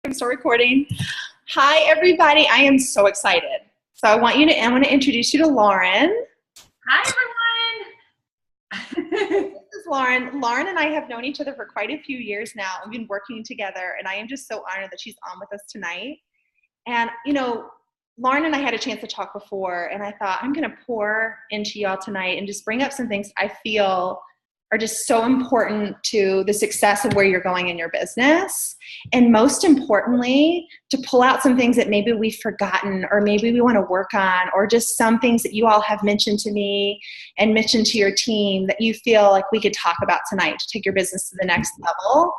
I'm still recording. Hi, everybody. I am so excited. So I want to introduce you to Lauren. Hi, everyone. This is Lauren. Lauren and I have known each other for quite a few years now. We've been working together, and I am just so honored that she's on with us tonight. And, Lauren and I had a chance to talk before, and I thought I'm going to pour into y'all tonight and just bring up some things I feel are just so important to the success of where you're going in your business. And most importantly, to pull out some things that maybe we've forgotten or maybe we want to work on, or just some things that you all have mentioned to me and mentioned to your team that you feel like we could talk about tonight to take your business to the next level.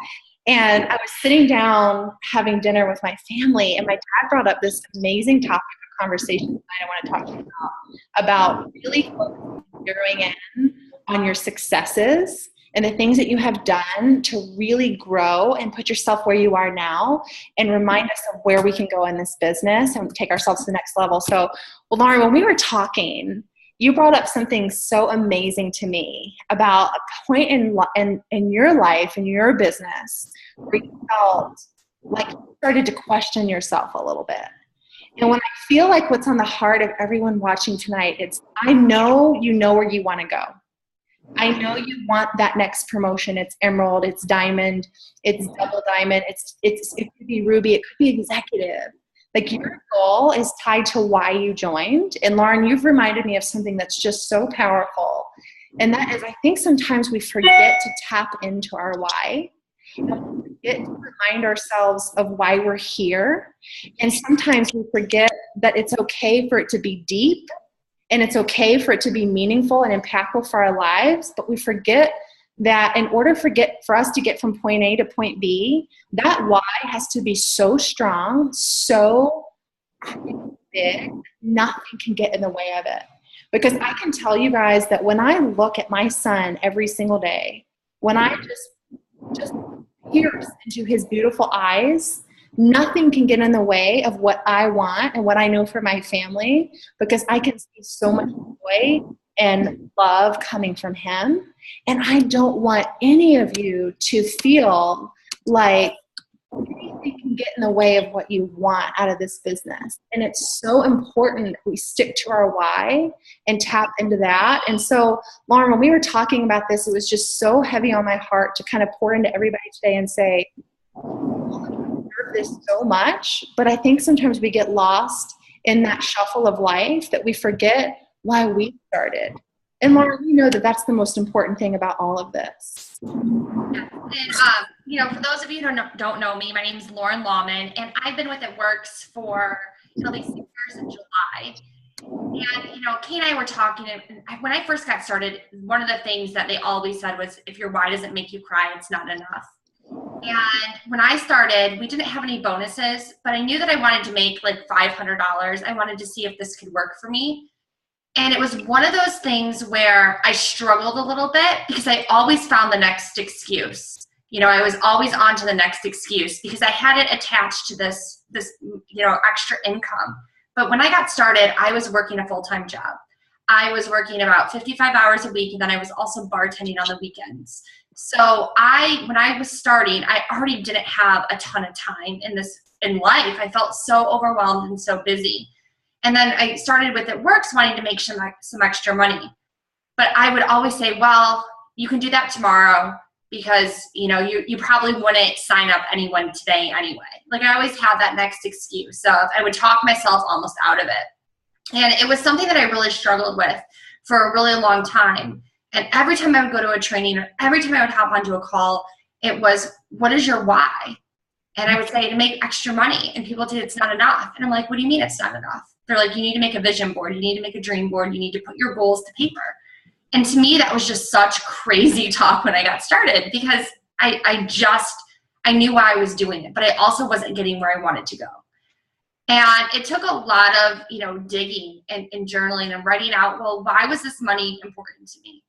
And I was sitting down having dinner with my family, and my dad brought up this amazing topic of conversation tonight I want to talk to you about really zeroing in on your successes and the things that you have done to really grow and put yourself where you are now, and remind us of where we can go in this business and take ourselves to the next level. So, well, Lauren, when we were talking, you brought up something so amazing to me about a point in your life, in your business, where you felt like you started to question yourself a little bit. And when I feel like what's on the heart of everyone watching tonight, it's, I know you know where you want to go. I know you want that next promotion. It's emerald, it's diamond, it's double diamond, it could be ruby, it could be executive. Like, your goal is tied to why you joined. And Lauren, you've reminded me of something that's just so powerful. And that is, I think sometimes we forget to tap into our why. And we forget to remind ourselves of why we're here. And sometimes we forget that it's okay for it to be deep, and it's okay for it to be meaningful and impactful for our lives, but we forget that in order for us to get from point A to point B, that why has to be so strong, so big, nothing can get in the way of it. Because I can tell you guys that when I look at my son every single day, when I just pierce into his beautiful eyes, nothing can get in the way of what I want and what I know for my family, because I can see so much joy and love coming from him. And I don't want any of you to feel like anything can get in the way of what you want out of this business. And it's so important that we stick to our why and tap into that. And so, Lauren, when we were talking about this, it was just so heavy on my heart to kind of pour into everybody today and say, this so much, but I think sometimes we get lost in that shuffle of life that we forget why we started. And Lauren, you know that that's the most important thing about all of this. Yeah. And, for those of you who don't know me, my name is Lauren Lawman, and I've been with It Works for at least 6 years in July. And, Kay and I were talking, and when I first got started, one of the things that they always said was, if your why doesn't make you cry, it's not enough. And when I started, we didn't have any bonuses, but I knew that I wanted to make like $500. I wanted to see if this could work for me. And it was one of those things where I struggled a little bit because I always found the next excuse. I was always on to the next excuse because I had it attached to this extra income. But when I got started, I was working a full-time job. I was working about 55 hours a week, and then I was also bartending on the weekends. So when I was starting, I already didn't have a ton of time in life. I felt so overwhelmed and so busy. And then I started with It Works, wanting to make some extra money. But I would always say, well, you can do that tomorrow because, you probably wouldn't sign up anyone today anyway. Like, I always had that next excuse. So I would talk myself almost out of it. And it was something that I really struggled with for a really long time. And every time I would go to a training, or every time I would hop onto a call, it was, what is your why? And I would say, to make extra money. And people would say, it's not enough. And I'm like, what do you mean it's not enough? They're like, you need to make a vision board. You need to make a dream board. You need to put your goals to paper. And to me, that was just such crazy talk when I got started, because I knew why I was doing it, but I also wasn't getting where I wanted to go. And it took a lot of, digging and journaling and writing out, well, why was this money important to me?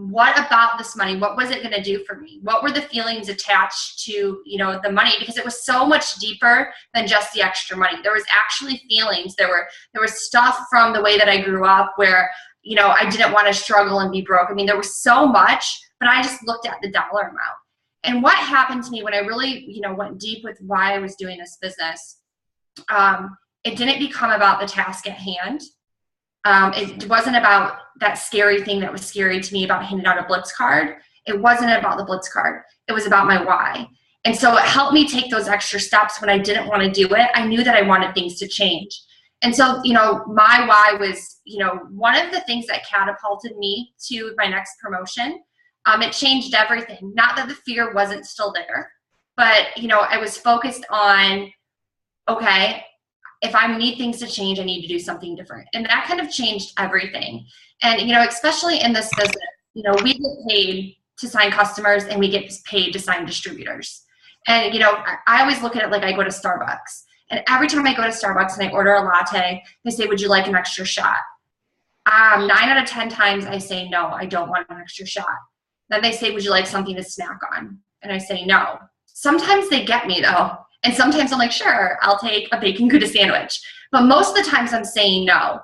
What about this money? What was it going to do for me? What were the feelings attached to, the money? Because it was so much deeper than just the extra money. There was actually feelings. There was stuff from the way that I grew up where, I didn't want to struggle and be broke. I mean, there was so much, but I just looked at the dollar amount. And what happened to me when I really, went deep with why I was doing this business, it didn't become about the task at hand. It wasn't about that scary thing that was scary to me about handing out a Blitz card. It wasn't about the Blitz card. It was about my why. And so it helped me take those extra steps when I didn't want to do it. I knew that I wanted things to change. And so, my why was, one of the things that catapulted me to my next promotion. It changed everything. Not that the fear wasn't still there, but, I was focused on, okay, if I need things to change, I need to do something different. And that kind of changed everything. And, especially in this business, we get paid to sign customers and we get paid to sign distributors. And, I always look at it like I go to Starbucks. And every time I go to Starbucks and I order a latte, they say, would you like an extra shot? 9 out of 10 times I say, no, I don't want an extra shot. Then they say, would you like something to snack on? And I say, no. Sometimes they get me though. And sometimes I'm like, sure, I'll take a bacon Gouda sandwich. But most of the times I'm saying no.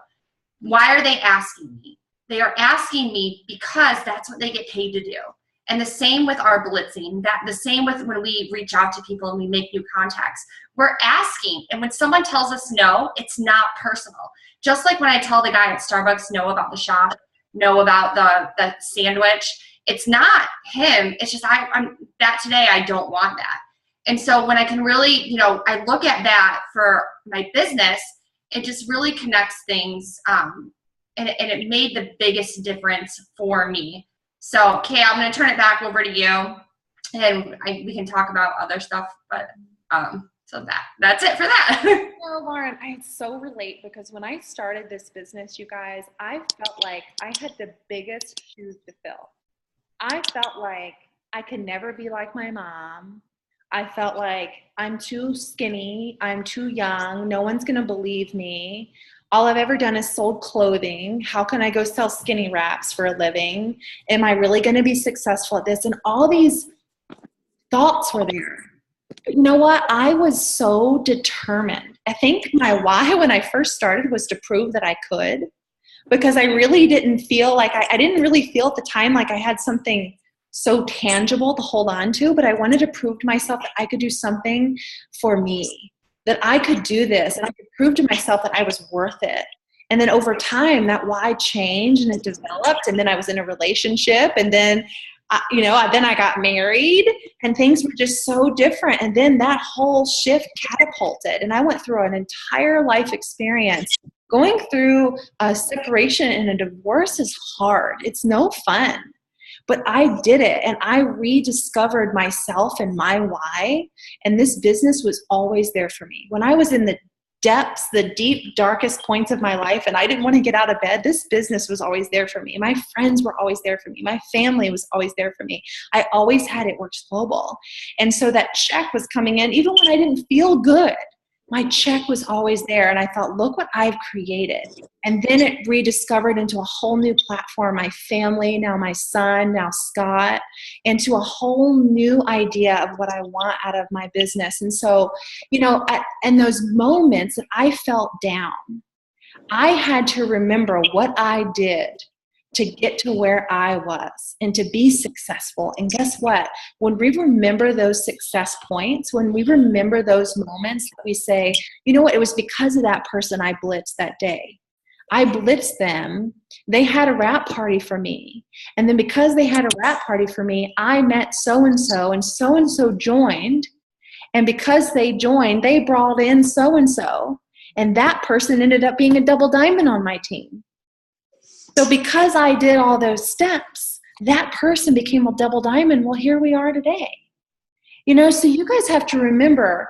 Why are they asking me? They are asking me because that's what they get paid to do. And the same with our blitzing, the same with when we reach out to people and we make new contacts. We're asking. And when someone tells us no, it's not personal. Just like when I tell the guy at Starbucks no about the shop, no about the sandwich, it's not him. It's just I'm that today I don't want that. And so when I can really, I look at that for my business, it just really connects things. And it made the biggest difference for me. So, Kay, I'm going to turn it back over to you and we can talk about other stuff, but so that's it for that. Well, Lauren, I so relate because when I started this business, you guys, I felt like I had the biggest shoes to fill. I felt like I could never be like my mom. I felt like I'm too skinny, I'm too young, no one's going to believe me. All I've ever done is sold clothing. How can I go sell skinny wraps for a living? Am I really going to be successful at this? And all these thoughts were there. But you know what? I was so determined. I think my why when I first started was to prove that I could, because I really didn't feel like I didn't really feel at the time like I had something so tangible to hold on to, but I wanted to prove to myself that I could do something for me, that I could do this, and I could prove to myself that I was worth it. And then over time, that why changed and it developed, and then I was in a relationship, and then then I got married, and things were just so different. And then that whole shift catapulted, and I went through an entire life experience. Going through a separation and a divorce is hard. It's no fun. But I did it, and I rediscovered myself and my why, and this business was always there for me. When I was in the depths, the deep, darkest points of my life, and I didn't want to get out of bed, this business was always there for me. My friends were always there for me. My family was always there for me. I always had It Works Global. And so that check was coming in, even when I didn't feel good. My check was always there, and I thought, look what I've created. And then it rediscovered into a whole new platform, my family, now my son, now Scott, into a whole new idea of what I want out of my business. And so, in those moments that I felt down, I had to remember what I did to get to where I was and to be successful. And guess what? When we remember those success points, when we remember those moments, we say, you know what? It was because of that person I blitzed that day. I blitzed them. They had a wrap party for me. And then because they had a wrap party for me, I met so-and-so, and so-and-so joined. And because they joined, they brought in so-and-so. And that person ended up being a double diamond on my team. So because I did all those steps, that person became a double diamond. Well, here we are today. So you guys have to remember,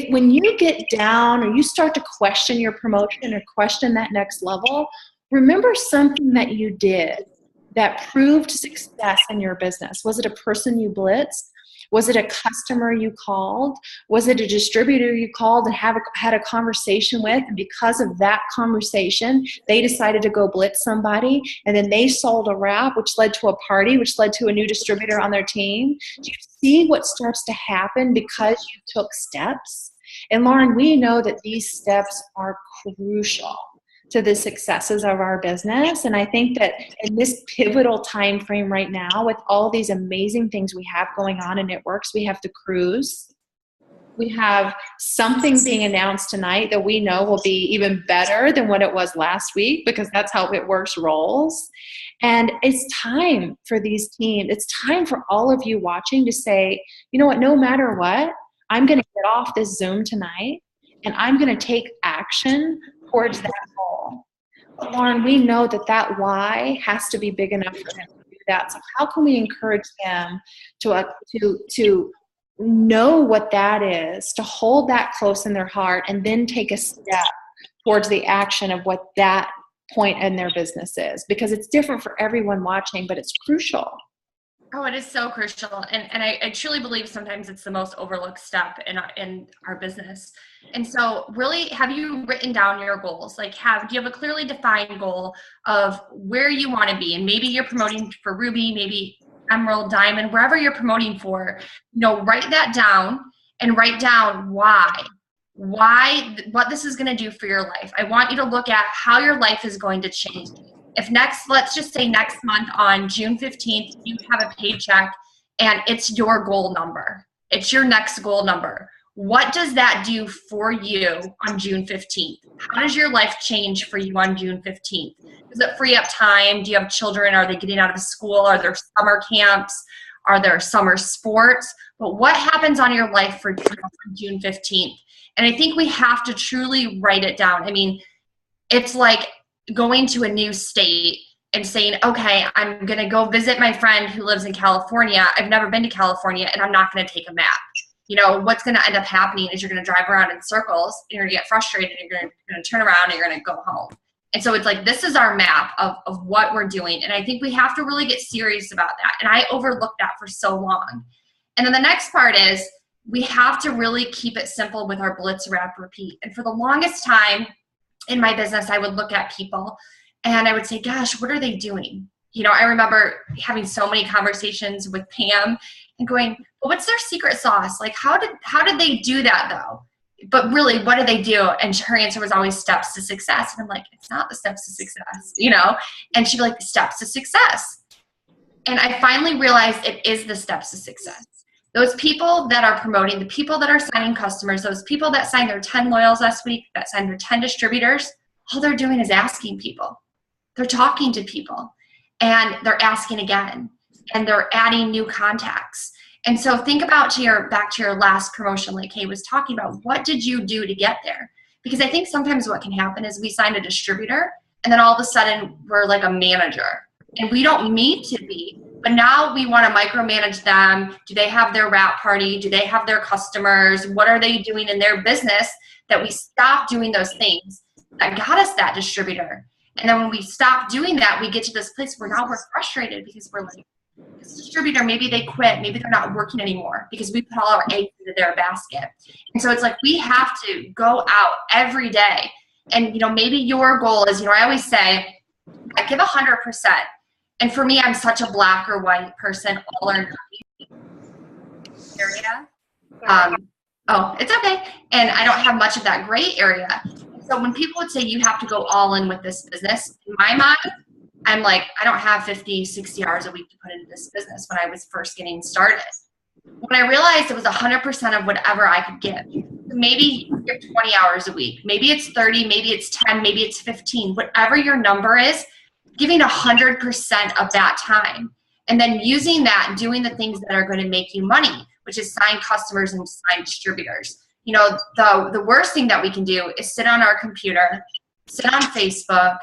when you get down or you start to question your promotion or question that next level, remember something that you did that proved success in your business. Was it a person you blitzed? Was it a customer you called? Was it a distributor you called and had a conversation with? And because of that conversation, they decided to go blitz somebody, and then they sold a wrap, which led to a party, which led to a new distributor on their team. Do you see what starts to happen because you took steps? And Lauren, we know that these steps are crucial. to the successes of our business. And I think that in this pivotal time frame right now, with all these amazing things we have going on in It Works, we have the cruise. We have something being announced tonight that we know will be even better than what it was last week, because that's how It Works rolls. And it's time for these teams. It's time for all of you watching to say, you know what, no matter what, I'm going to get off this Zoom tonight and I'm going to take action towards that goal. But Lauren, we know that that why has to be big enough for them to do that. So how can we encourage them to know what that is, to hold that close in their heart, and then take a step towards the action of what that point in their business is? Because it's different for everyone watching, but it's crucial. Oh, it is so crucial. And I truly believe sometimes it's the most overlooked step in our business. And so really, have you written down your goals? Like, do you have a clearly defined goal of where you want to be? And maybe you're promoting for Ruby, maybe Emerald, Diamond, wherever you're promoting for, write that down and write down why, what this is going to do for your life. I want you to look at how your life is going to change. If let's just say next month on June 15th, you have a paycheck and it's your goal number. It's your next goal number. What does that do for you on June 15th? How does your life change for you on June 15th? Does it free up time? Do you have children? Are they getting out of school? Are there summer camps? Are there summer sports? But what happens on your life for June 15th? And I think we have to truly write it down. I mean, it's like going to a new state and saying, okay, I'm going to go visit my friend who lives in California. I've never been to California, and I'm not going to take a map. What's going to end up happening is you're going to drive around in circles, and you're going to get frustrated, and you're going to turn around, and you're going to go home. And so it's like, this is our map of what we're doing. And I think we have to really get serious about that. And I overlooked that for so long. And then the next part is we have to really keep it simple with our blitz, wrap, repeat. And for the longest time in my business, I would look at people and I would say, gosh, what are they doing? I remember having so many conversations with Pam and going, well, what's their secret sauce? Like, how did they do that though? But really, what do they do? And her answer was always steps to success. And I'm like, it's not the steps to success, And she'd be like, the steps to success. And I finally realized it is the steps to success. Those people that are promoting, the people that are signing customers, those people that signed their 10 loyals last week, that signed their 10 distributors, all they're doing is asking people. They're talking to people, and they're asking again, and they're adding new contacts. And so think about back to your last promotion, like Kay was talking about. What did you do to get there? Because I think sometimes what can happen is we sign a distributor, and then all of a sudden we're like a manager, and we don't need to be. But now we want to micromanage them. Do they have their wrap party? Do they have their customers? What are they doing in their business? That we stop doing those things that got us that distributor. And then when we stop doing that, we get to this place where now we're frustrated because we're like, this distributor, maybe they quit. Maybe they're not working anymore because we put all our eggs into their basket. And so it's like we have to go out every day. And, maybe your goal is, I always say, I give 100%. And for me, I'm such a black or white person, all or nothing area. Oh, it's okay. And I don't have much of that gray area. So when people would say you have to go all in with this business, in my mind, I'm like, I don't have 50, 60 hours a week to put into this business when I was first getting started. When I realized it was 100% of whatever I could give. Maybe give 20 hours a week. Maybe it's 30, maybe it's 10, maybe it's 15. Whatever your number is, giving 100% of that time. And then using that, doing the things that are going to make you money, which is sign customers and sign distributors. The worst thing that we can do is sit on our computer, sit on Facebook,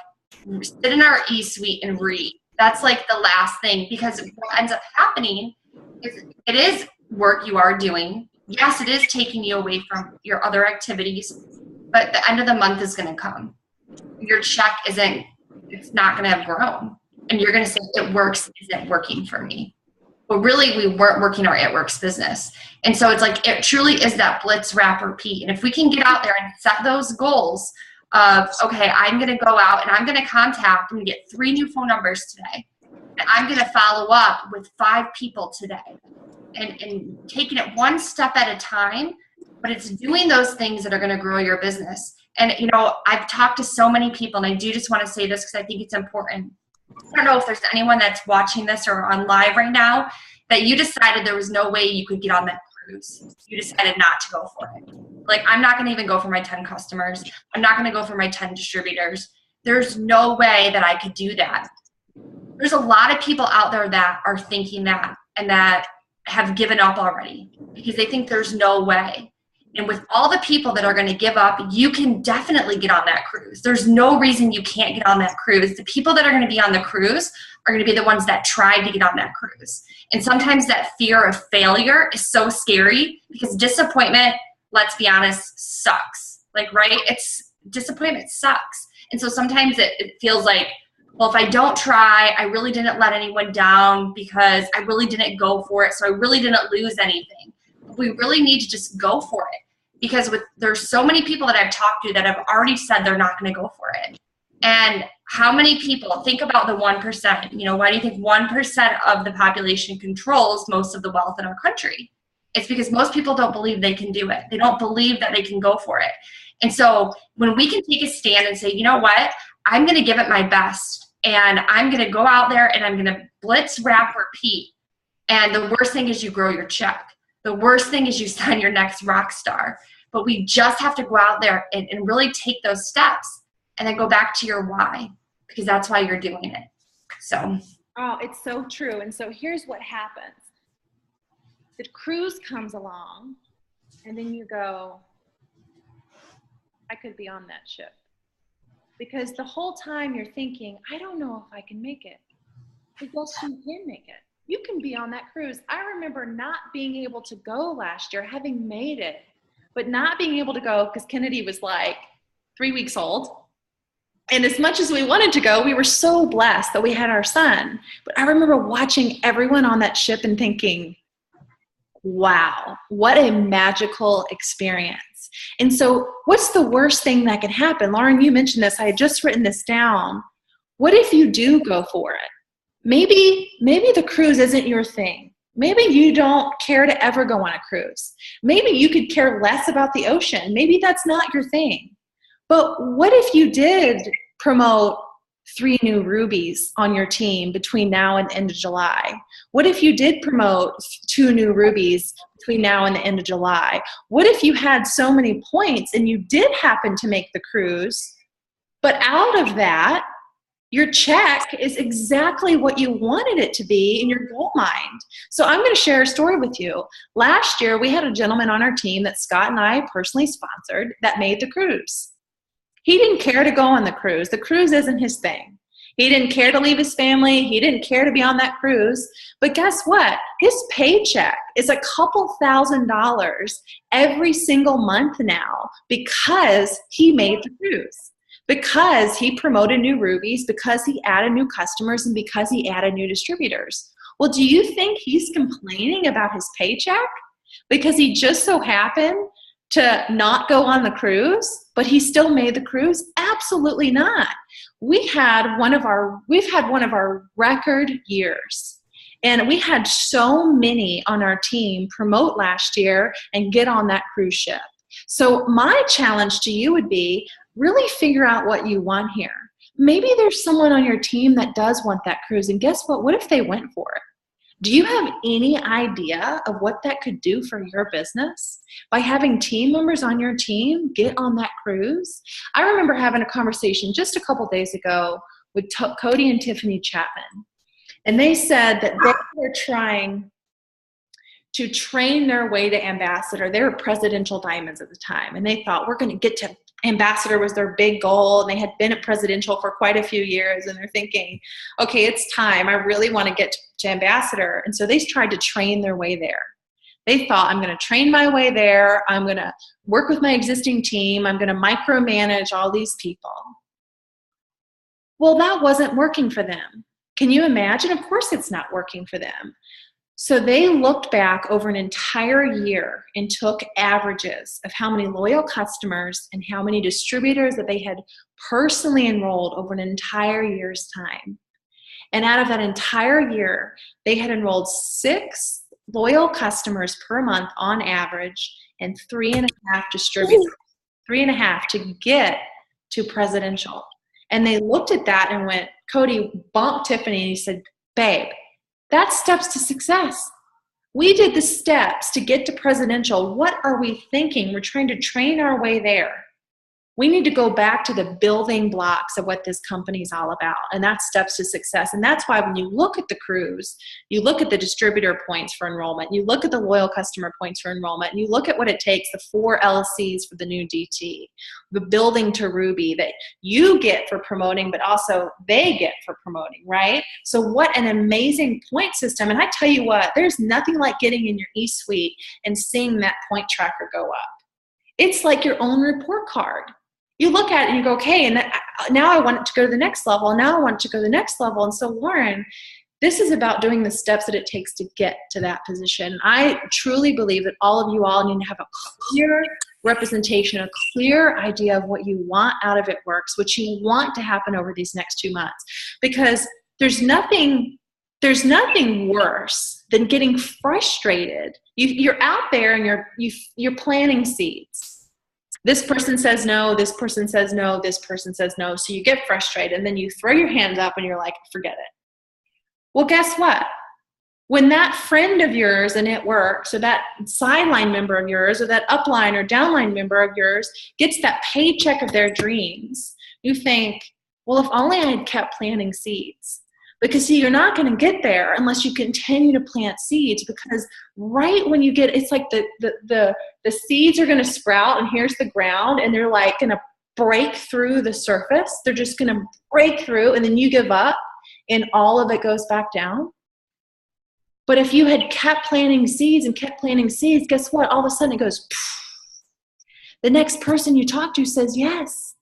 sit in our e-suite and read. That's like the last thing, because what ends up happening is it is work you are doing. Yes, it is taking you away from your other activities, but the end of the month is going to come. Your check it's not going to have grown. And you're going to say, it works, isn't working for me. But really, we weren't working our It Works business. And so it's like, it truly is that blitz, wrap, repeat. And if we can get out there and set those goals of, okay, I'm going to go out and I'm going to I'm going to get 3 new phone numbers today. And I'm going to follow up with 5 people today. And taking it one step at a time, but it's doing those things that are going to grow your business. And, I've talked to so many people, and I do just want to say this because I think it's important. I don't know if there's anyone that's watching this or on live right now that you decided there was no way you could get on that cruise. You decided not to go for it. Like, I'm not going to even go for my 10 customers. I'm not going to go for my 10 distributors. There's no way that I could do that. There's a lot of people out there that are thinking that and that have given up already because they think there's no way. And with all the people that are going to give up, you can definitely get on that cruise. There's no reason you can't get on that cruise. The people that are going to be on the cruise are going to be the ones that tried to get on that cruise. And sometimes that fear of failure is so scary because disappointment, let's be honest, sucks. Like, right? Disappointment sucks. And so sometimes it feels like, well, if I don't try, I really didn't let anyone down because I really didn't go for it. So I really didn't lose anything. We really need to just go for it because there's so many people that I've talked to that have already said they're not going to go for it. And how many people, think about the 1%, why do you think 1% of the population controls most of the wealth in our country? It's because most people don't believe they can do it. They don't believe that they can go for it. And so when we can take a stand and say, you know what, I'm going to give it my best and I'm going to go out there and I'm going to blitz, wrap, repeat. And the worst thing is you grow your check. The worst thing is you sign your next rock star. But we just have to go out there and really take those steps and then go back to your why because that's why you're doing it. So. Oh, it's so true. And so here's what happens. The cruise comes along and then you go, I could be on that ship. Because the whole time you're thinking, I don't know if I can make it. But yes, you can make it. You can be on that cruise. I remember not being able to go last year, having made it, but not being able to go because Kennedy was like 3 weeks old. And as much as we wanted to go, we were so blessed that we had our son. But I remember watching everyone on that ship and thinking, wow, what a magical experience. And so what's the worst thing that can happen? Lauren, you mentioned this. I had just written this down. What if you do go for it? Maybe the cruise isn't your thing. Maybe you don't care to ever go on a cruise. Maybe you could care less about the ocean. Maybe that's not your thing. But what if you did promote 3 new rubies on your team between now and the end of July? What if you did promote 2 new rubies between now and the end of July? What if you had so many points and you did happen to make the cruise, but out of that, your check is exactly what you wanted it to be in your goal mind. So I'm going to share a story with you. Last year, we had a gentleman on our team that Scott and I personally sponsored that made the cruise. He didn't care to go on the cruise. The cruise isn't his thing. He didn't care to leave his family. He didn't care to be on that cruise. But guess what? His paycheck is a couple $1,000s every single month now because he made the cruise. Because he promoted new rubies, because he added new customers, and because he added new distributors. Well, do you think he's complaining about his paycheck because he just so happened to not go on the cruise, but he still made the cruise? Absolutely not. We've had one of our record years. And we had so many on our team promote last year and get on that cruise ship. So my challenge to you would be, really figure out what you want here. Maybe there's someone on your team that does want that cruise, and guess what? What if they went for it? Do you have any idea of what that could do for your business by having team members on your team get on that cruise? I remember having a conversation just a couple days ago with Cody and Tiffany Chapman, and they said that they were trying to train their way to ambassador. They were presidential diamonds at the time, and they thought, we're going to get to ambassador was their big goal, and they had been at presidential for quite a few years, and they're thinking, okay, it's time. I really want to get to ambassador. And so they tried to train their way there. They thought, I'm going to train my way there. I'm going to work with my existing team. I'm going to micromanage all these people. Well, that wasn't working for them. Can you imagine? Of course it's not working for them. So they looked back over an entire year and took averages of how many loyal customers and how many distributors that they had personally enrolled over an entire year's time. And out of that entire year, they had enrolled 6 loyal customers per month on average and 3.5 distributors. 3.5 to get to presidential. And they looked at that and went, Cody bumped Tiffany and he said, babe, that's steps to success. We did the steps to get to presidential. What are we thinking? We're trying to train our way there. We need to go back to the building blocks of what this company is all about, and that's steps to success. And that's why when you look at the cruise, you look at the distributor points for enrollment, you look at the loyal customer points for enrollment, and you look at what it takes, the 4 LCs for the new DT, the building to Ruby that you get for promoting, but also they get for promoting, right? So what an amazing point system. And I tell you what, there's nothing like getting in your eSuite and seeing that point tracker go up. It's like your own report card. You look at it and you go, okay, and now I want it to go to the next level. Now I want it to go to the next level. And so, Lauren, this is about doing the steps that it takes to get to that position. I truly believe that all of you all need to have a clear representation, a clear idea of what you want out of It Works, what you want to happen over these next 2 months. Because there's nothing worse than getting frustrated. You're out there and you're planting seeds. This person says no, this person says no, this person says no. So you get frustrated and then you throw your hands up and you're like, forget it. Well, guess what? When that friend of yours and It Works, or that sideline member of yours, or that upline or downline member of yours gets that paycheck of their dreams, you think, well, if only I had kept planting seeds. Because see, you're not going to get there unless you continue to plant seeds, because right when you get, it's like the seeds are going to sprout and here's the ground and they're like going to break through the surface. They're just going to break through and then you give up and all of it goes back down. But if you had kept planting seeds and kept planting seeds, guess what? All of a sudden it goes, poof. The next person you talk to says yes.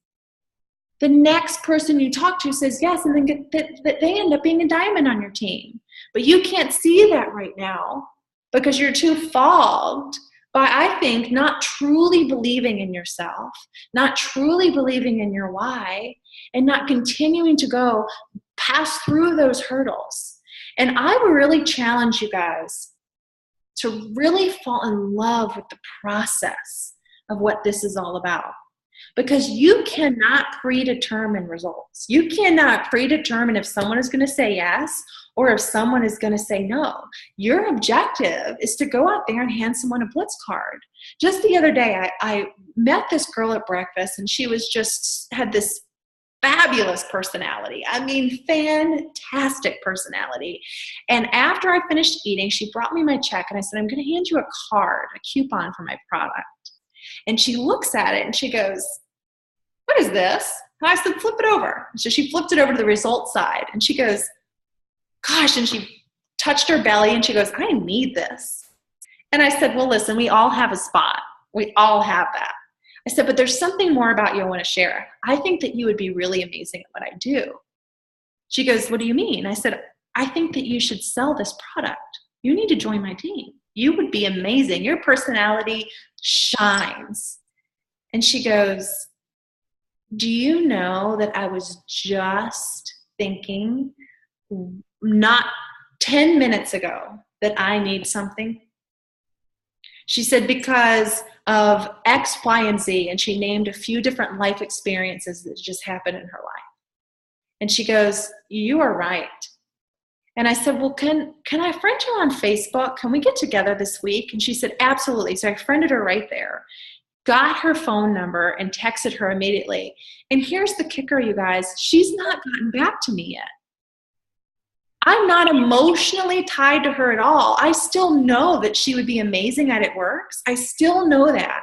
The next person you talk to says yes, and then they end up being a diamond on your team. But you can't see that right now because you're too fogged by, I think, not truly believing in yourself, not truly believing in your why, and not continuing to go pass through those hurdles. And I would really challenge you guys to really fall in love with the process of what this is all about. Because you cannot predetermine results. You cannot predetermine if someone is going to say yes or if someone is going to say no. Your objective is to go out there and hand someone a Blitz card. Just the other day, I met this girl at breakfast, and she was had this fabulous personality. I mean, fantastic personality. And after I finished eating, she brought me my check, and I said, I'm going to hand you a card, a coupon for my product. And she looks at it and she goes, what is this? And I said, flip it over. So she flipped it over to the results side and she goes, gosh, and she touched her belly and she goes, I need this. And I said, well, listen, we all have a spot. We all have that. I said, but there's something more about you I want to share. I think that you would be really amazing at what I do. She goes, what do you mean? I said, I think that you should sell this product. You need to join my team. You would be amazing. Your personality shines. And she goes, do you know that I was just thinking not 10 minutes ago that I need something? She said, because of X, Y, and Z. And she named a few different life experiences that just happened in her life. And she goes, you are right. And I said, well, can I friend you on Facebook? Can we get together this week? And she said, absolutely. So I friended her right there, got her phone number, and texted her immediately. And here's the kicker, you guys. She's not gotten back to me yet. I'm not emotionally tied to her at all. I still know that she would be amazing at It Works. I still know that.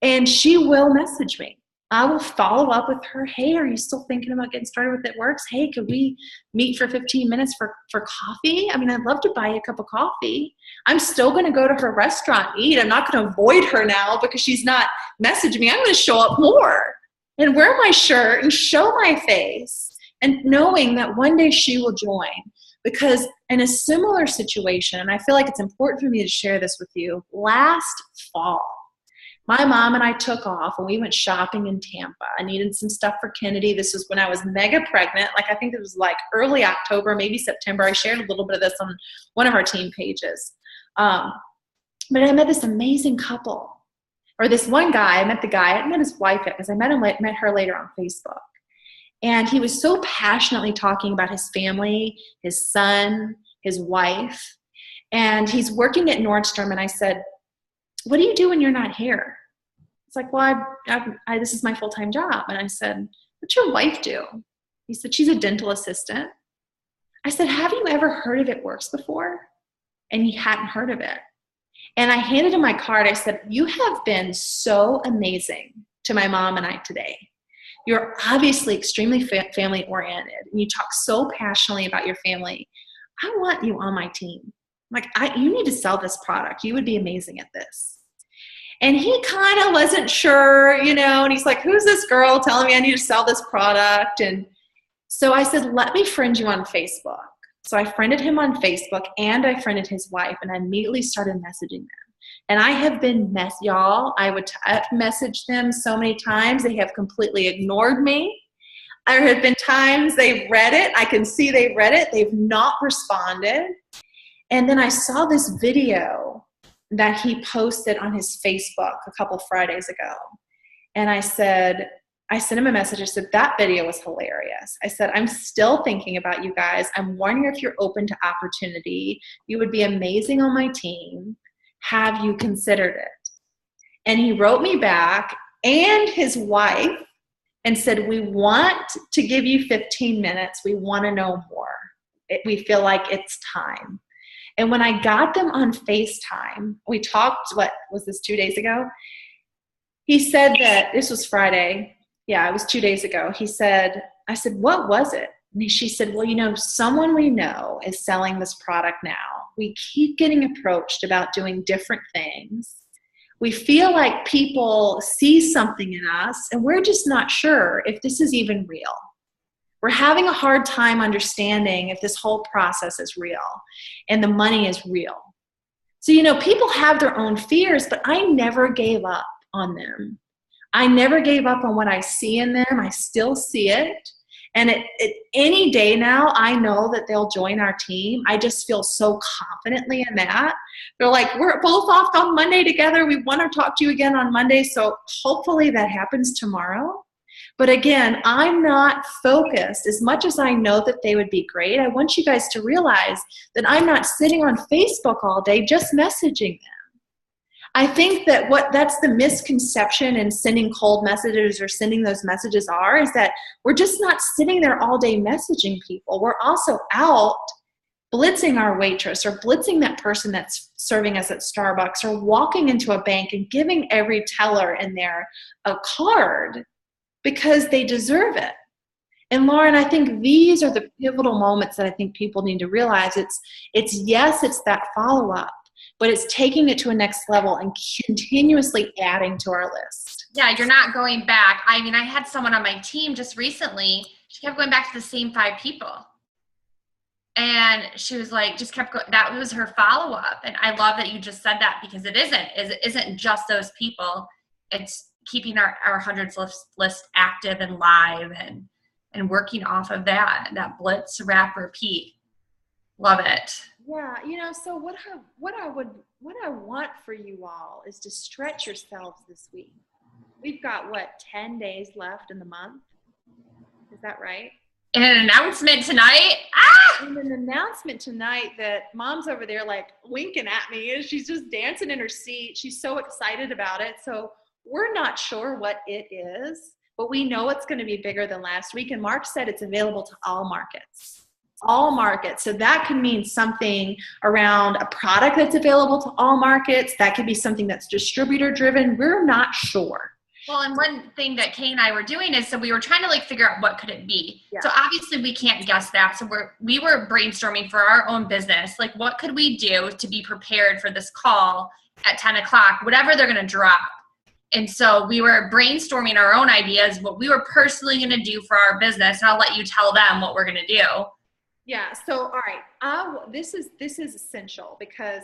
And she will message me. I will follow up with her. Hey, are you still thinking about getting started with It Works? Hey, could we meet for 15 minutes for coffee? I mean, I'd love to buy you a cup of coffee. I'm still going to go to her restaurant and eat. I'm not going to avoid her now because she's not messaging me. I'm going to show up more and wear my shirt and show my face, and knowing that one day she will join. Because in a similar situation, and I feel like it's important for me to share this with you, last fall, my mom and I took off and we went shopping in Tampa. I needed some stuff for Kennedy. This was when I was mega pregnant. Like, I think it was like early October, maybe September. I shared a little bit of this on one of our team pages. But I met this amazing couple. or this one guy, I met the guy, I met his wife because I met her later on Facebook. And he was so passionately talking about his family, his son, his wife. And he's working at Nordstrom. And I said, what do you do when you're not here? It's like, well, this is my full-time job. And I said, what's your wife do? He said, she's a dental assistant. I said, have you ever heard of It Works before? And he hadn't heard of it. And I handed him my card. I said, you have been so amazing to my mom and I today. You're obviously extremely family oriented, and you talk so passionately about your family. I want you on my team. Like, you need to sell this product. You would be amazing at this. And he kind of wasn't sure, and he's like, who's this girl telling me I need to sell this product? And so I said, let me friend you on Facebook. So I friended him on Facebook, and I friended his wife, and I immediately started messaging them. And I have been y'all. I would message them so many times. They have completely ignored me. There have been times they've read it. I can see they've read it. They've not responded. And then I saw this video that he posted on his Facebook a couple Fridays ago. And I sent him a message. I said, that video was hilarious. I said, I'm still thinking about you guys. I'm wondering if you're open to opportunity. You would be amazing on my team. Have you considered it? And he wrote me back and his wife and said, we want to give you 15 minutes. We want to know more. We feel like it's time. And when I got them on FaceTime, we talked, what was this, 2 days ago? He said that, this was Friday. Yeah, it was 2 days ago. I said, what was it? And she said, well, someone we know is selling this product now. We keep getting approached about doing different things. We feel like people see something in us, and we're just not sure if this is even real. We're having a hard time understanding if this whole process is real and the money is real. So, people have their own fears, but I never gave up on them. I never gave up on what I see in them. I still see it. And any day now, I know that they'll join our team. I just feel so confidently in that. They're like, we're both off on Monday together. We want to talk to you again on Monday. So hopefully that happens tomorrow. But again, I'm not focused. As much as I know that they would be great, I want you guys to realize that I'm not sitting on Facebook all day just messaging them. I think that that's the misconception in sending cold messages or sending those messages is that we're just not sitting there all day messaging people. We're also out blitzing our waitress or blitzing that person that's serving us at Starbucks or walking into a bank and giving every teller in there a card because they deserve it. And Lauren, I think these are the pivotal moments that I think people need to realize. It's that follow-up, but it's taking it to a next level and continuously adding to our list. Yeah, you're not going back. I mean, I had someone on my team just recently. She kept going back to the same 5 people. And she was like, just kept going. That was her follow-up. And I love that you just said that because it isn't just those people. It's keeping our hundreds list active and live and working off of that blitz, wrap, repeat. Love it. Yeah, so what I want for you all is to stretch yourselves this week. We've got 10 days left in the month. Is that right? And an announcement tonight. And an announcement tonight that Mom's over there like winking at me as she's just dancing in her seat. She's so excited about it. So we're not sure what it is, but we know it's going to be bigger than last week. And Mark said it's available to all markets. All markets. So that could mean something around a product that's available to all markets. That could be something that's distributor driven. We're not sure. Well, and one thing that Kay and I were doing is, so we were trying to figure out what could it be. Yeah. So obviously we can't guess that. So we were brainstorming for our own business. What could we do to be prepared for this call at 10 o'clock, whatever they're going to drop. And so we were brainstorming our own ideas, what we were personally going to do for our business. And I'll let you tell them what we're going to do. Yeah. So, all right. This is essential because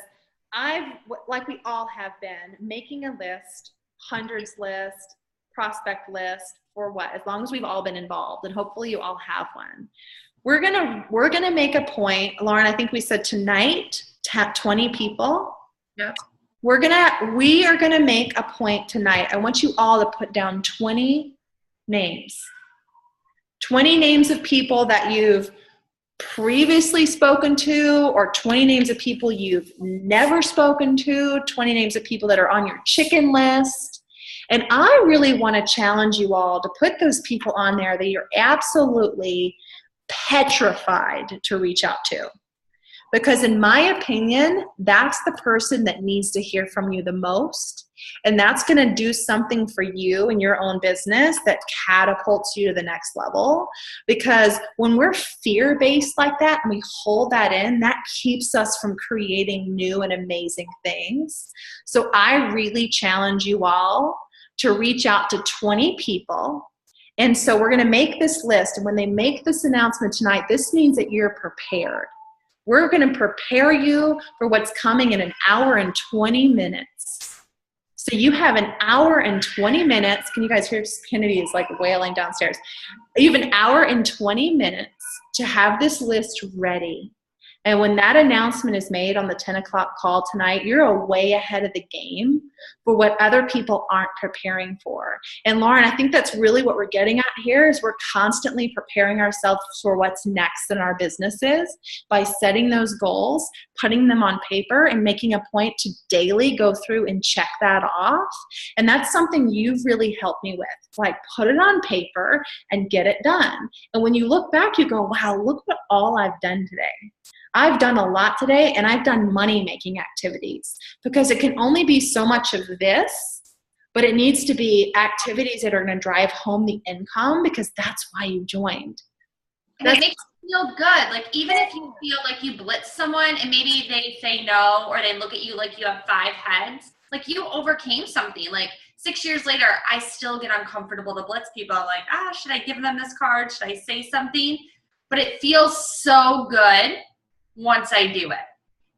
like we all have been, making a list, hundreds list, prospect list for what? As long as we've all been involved, and hopefully you all have one. We're gonna make a point, Lauren. I think we said tonight, tap 20 people. Yep. We are gonna make a point tonight. I want you all to put down 20 names. 20 names of people that you've previously spoken to, or 20 names of people you've never spoken to, 20 names of people that are on your chicken list. And I really want to challenge you all to put those people on there that you're absolutely petrified to reach out to. Because in my opinion, that's the person that needs to hear from you the most. And that's going to do something for you in your own business that catapults you to the next level. Because when we're fear-based like that and we hold that in, that keeps us from creating new and amazing things. So I really challenge you all to reach out to 20 people. And so we're going to make this list. And when they make this announcement tonight, this means that you're prepared. We're going to prepare you for what's coming in an hour and 20 minutes. So you have an hour and 20 minutes. Can you guys hear Kennedy is like wailing downstairs? You have an hour and 20 minutes to have this list ready. And when that announcement is made on the 10 o'clock call tonight, you're way ahead of the game for what other people aren't preparing for. And Lauren, I think that's really what we're getting at here is we're constantly preparing ourselves for what's next in our businesses by setting those goals, putting them on paper, and making a point to daily go through and check that off. And that's something you've really helped me with. Like, put it on paper and get it done. And when you look back, you go, wow, look what all I've done today. I've done a lot today, and I've done money-making activities because it can only be so much of this, but it needs to be activities that are going to drive home the income because that's why you joined. And it makes you feel good. Like, even if you feel like you blitz someone and maybe they say no or they look at you like you have 5 heads, like you overcame something. Like 6 years later, I still get uncomfortable to blitz people. I'm like, should I give them this card? Should I say something? But it feels so good once I do it.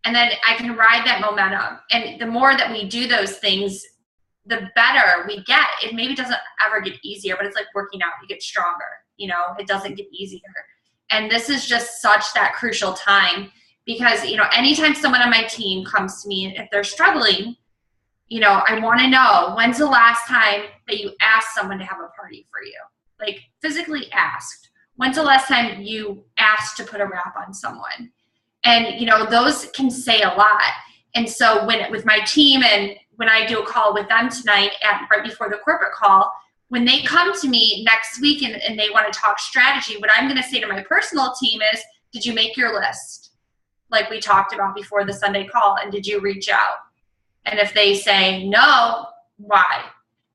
And then I can ride that momentum. And the more that we do those things, the better we get. It maybe doesn't ever get easier, but it's like working out. You get stronger, it doesn't get easier. And this is just such that crucial time because, anytime someone on my team comes to me, if they're struggling, I want to know, when's the last time that you asked someone to have a party for you? Like, physically asked. When's the last time you asked to put a wrap on someone? And, those can say a lot. And so with my team and when I do a call with them tonight right before the corporate call, when they come to me next week and they want to talk strategy, what I'm going to say to my personal team is, did you make your list? Like we talked about before the Sunday call, and did you reach out? And if they say no, why?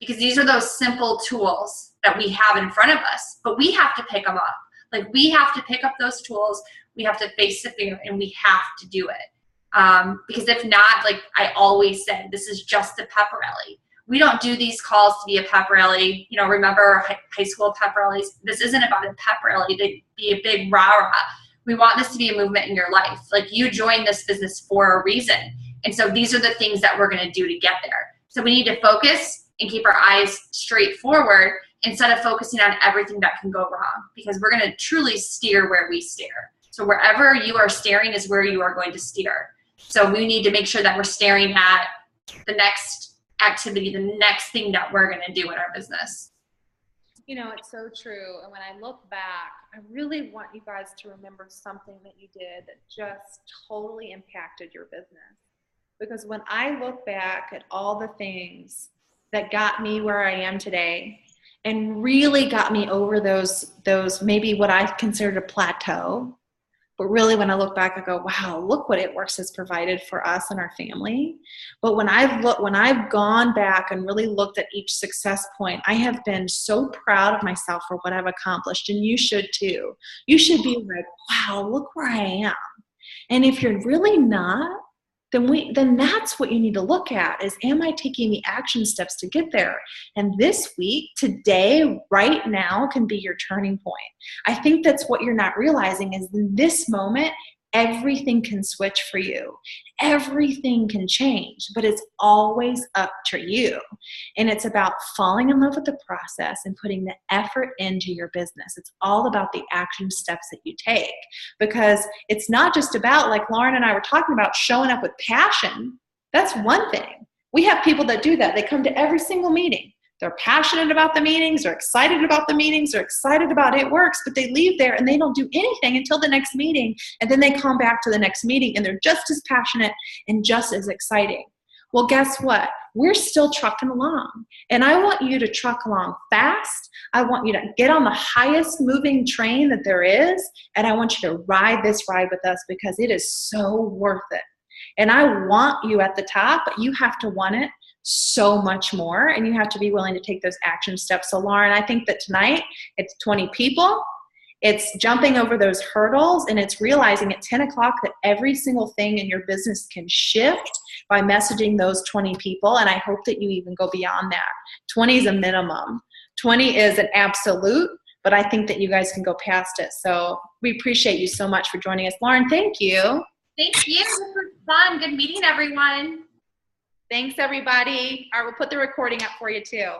Because these are those simple tools that we have in front of us, but we have to pick them up. Like, we have to pick up those tools. We have to face the fear, and we have to do it. Because if not, like I always said, this is just a pep rally. We don't do these calls to be a pep rally. Remember high school pep rallies? This isn't about a pep rally to be a big rah-rah. We want this to be a movement in your life. Like, you joined this business for a reason. And so these are the things that we're going to do to get there. So we need to focus and keep our eyes straight forward instead of focusing on everything that can go wrong, because we're going to truly steer where we steer. So wherever you are steering is where you are going to steer. So we need to make sure that we're staring at the next activity, the next thing that we're going to do in our business. It's so true. And when I look back, I really want you guys to remember something that you did that just totally impacted your business. Because when I look back at all the things that got me where I am today and really got me over those maybe what I considered a plateau, but really when I look back, I go, wow, look what It Works has provided for us and our family. But when I've gone back and really looked at each success point, I have been so proud of myself for what I've accomplished, and you should too. You should be like, wow, look where I am. And if you're really not, then that's what you need to look at is, am I taking the action steps to get there? And this week, today, right now can be your turning point. I think that's what you're not realizing is in this moment, everything can switch for you. Everything can change, but it's always up to you. And it's about falling in love with the process and putting the effort into your business. It's all about the action steps that you take, because it's not just about, like Lauren and I were talking about, showing up with passion. That's one thing. We have people that do that. They come to every single meeting. They're passionate about the meetings, they're excited about the meetings, they're excited about it works, but they leave there and they don't do anything until the next meeting. And then they come back to the next meeting and they're just as passionate and just as exciting. Well, guess what? We're still trucking along. And I want you to truck along fast. I want you to get on the highest moving train that there is. And I want you to ride this ride with us because it is so worth it. And I want you at the top, but you have to want it so much more, and you have to be willing to take those action steps. So Lauren, I think that tonight it's 20 people, it's jumping over those hurdles, and it's realizing at 10 o'clock that every single thing in your business can shift by messaging those 20 people, and I hope that you even go beyond that. 20 is a minimum. 20 is an absolute, but I think that you guys can go past it. So we appreciate you so much for joining us. Lauren, thank you. Thank you. This was fun. Good meeting everyone. Thanks, everybody. All right, we'll put the recording up for you, too.